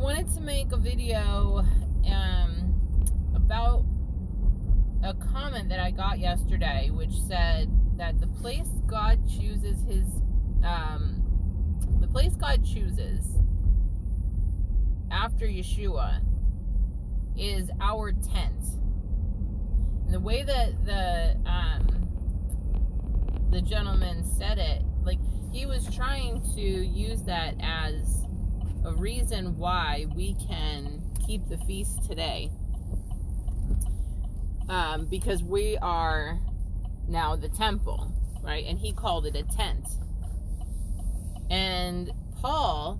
wanted to make a video about a comment that I got yesterday, which said that the place God chooses after Yeshua is our tent. And the way that the gentleman said it, like, he was trying to use that as a reason why we can keep the feast today, because we are now the temple, right? And he called it a tent. And Paul,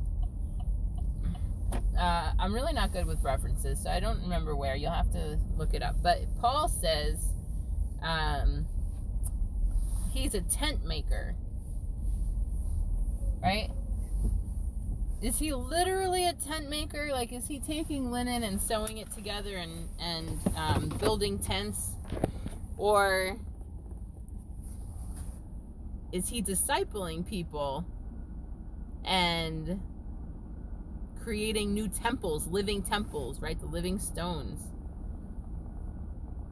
I'm really not good with references, so I don't remember where. You'll have to look it up. But Paul says he's a tent maker, right? Is he literally a tent maker? Like, is he taking linen and sewing it together and building tents? Or is he discipling people and creating new temples, living temples, right? The living stones.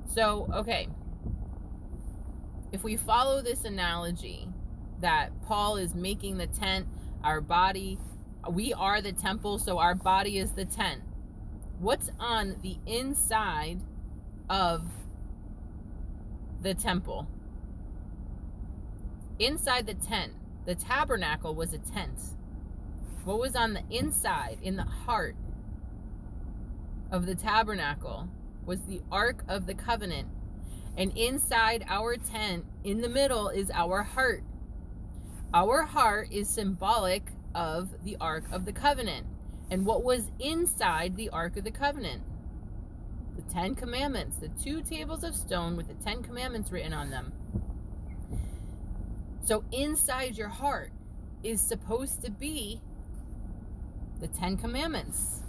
So, okay. If we follow this analogy that Paul is making the tent, our body, we are the temple, so our body is the tent. What's on the inside of the temple? Inside the tent, the tabernacle was a tent. What was on the inside, in the heart of the tabernacle, was the Ark of the Covenant. And inside our tent, in the middle, is our heart. Our heart is symbolic of the Ark of the Covenant. And what was inside the Ark of the Covenant? The 10 Commandments, the 2 tables of stone with the 10 Commandments written on them. So inside your heart is supposed to be the 10 Commandments.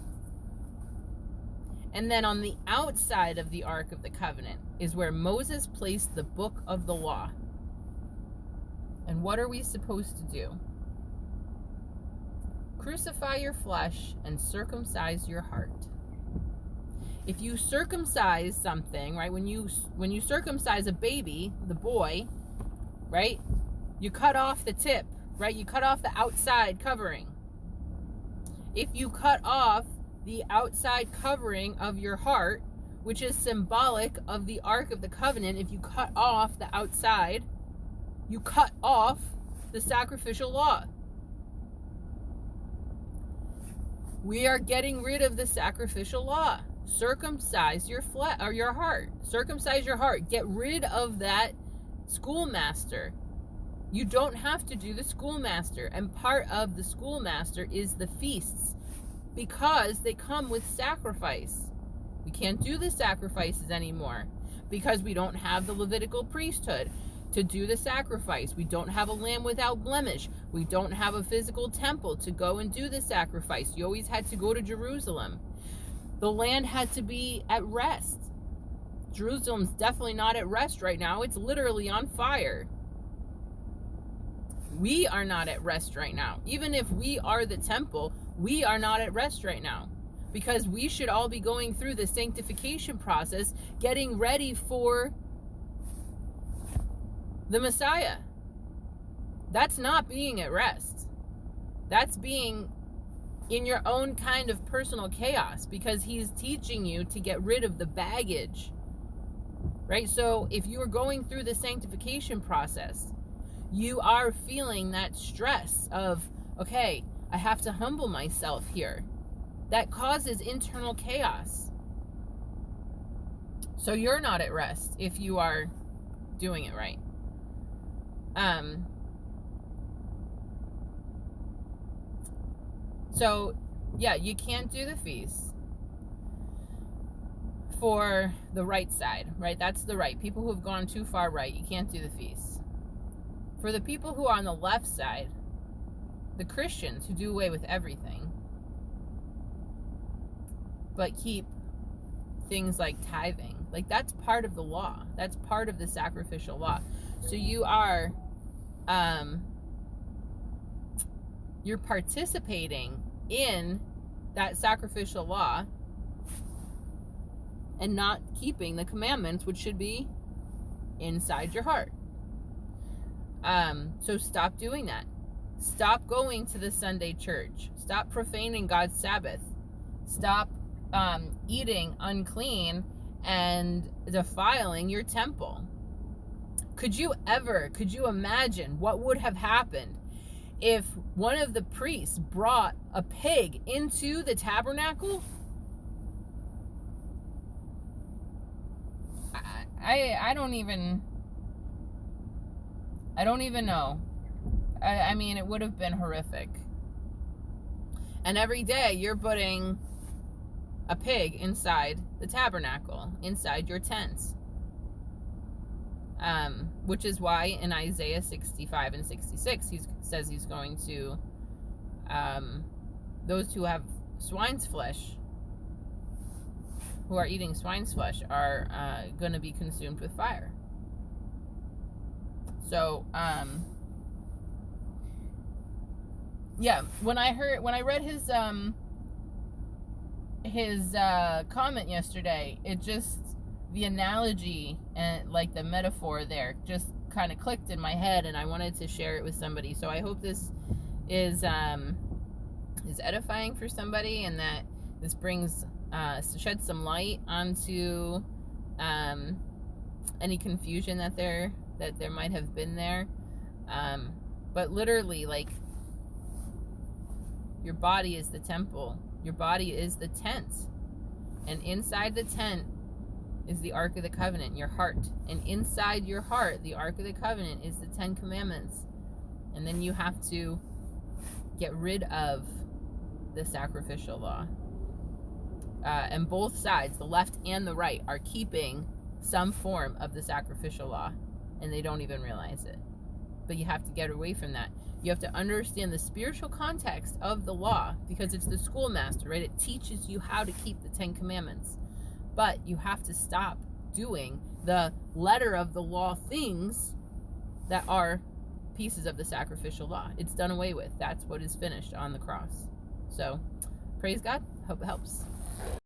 And then on the outside of the Ark of the Covenant is where Moses placed the book of the law. And what are we supposed to do? Crucify your flesh and circumcise your heart. If you circumcise something, right, when you circumcise a baby, the boy, right, you cut off the tip, right? You cut off the outside covering. If you cut off the outside covering of your heart, which is symbolic of the Ark of the Covenant, if you cut off the outside, you cut off the sacrificial law. We are getting rid of the sacrificial law. Circumcise your flesh or your heart. Circumcise your heart. Get rid of that schoolmaster. You don't have to do the schoolmaster, and part of the schoolmaster is the feasts, because they come with sacrifice. We can't do the sacrifices anymore because we don't have the Levitical priesthood to do the sacrifice. We don't have a lamb without blemish. We don't have a physical temple to go and do the sacrifice. You always had to go to Jerusalem. The land had to be at rest. Jerusalem's definitely not at rest right now. It's literally on fire. We are not at rest right now. Even if we are the temple, we are not at rest right now, because we should all be going through the sanctification process, getting ready for the Messiah. That's not being at rest. That's being in your own kind of personal chaos, because he's teaching you to get rid of the baggage, right? So if you are going through the sanctification process, you are feeling that stress of, okay, I have to humble myself here. That causes internal chaos. So you're not at rest if you are doing it right. So, yeah, you can't do the feast for the right side, right? That's the right. People who have gone too far right, you can't do the feast. For the people who are on the left side, the Christians who do away with everything, but keep things like tithing, like, that's part of the law. That's part of the sacrificial law. So you are, you're participating in that sacrificial law and not keeping the commandments, which should be inside your heart. So stop doing that. Stop going to the Sunday church. Stop profaning God's Sabbath. Stop eating unclean and defiling your temple. Could you imagine what would have happened if one of the priests brought a pig into the tabernacle? I don't even know. I mean, it would have been horrific. And every day you're putting a pig inside the tabernacle, inside your tents. Which is why in Isaiah 65 and 66, he says he's going to, those who have swine's flesh, who are eating swine's flesh, are going to be consumed with fire. So, yeah, when I read his comment yesterday, it just, the analogy and like the metaphor there just kind of clicked in my head, and I wanted to share it with somebody. So I hope this is edifying for somebody, and that this brings shed some light onto any confusion that there might have been there. But literally, like, your body is the temple. Your body is the tent. And inside the tent is the Ark of the Covenant, your heart. And inside your heart, the Ark of the Covenant, is the 10 Commandments. And then you have to get rid of the sacrificial law. And both sides, the left and the right, are keeping some form of the sacrificial law. And they don't even realize it. But you have to get away from that. You have to understand the spiritual context of the law, because it's the schoolmaster, right? It teaches you how to keep the 10 Commandments. But you have to stop doing the letter of the law things that are pieces of the sacrificial law. It's done away with. That's what is finished on the cross. So, praise God. Hope it helps.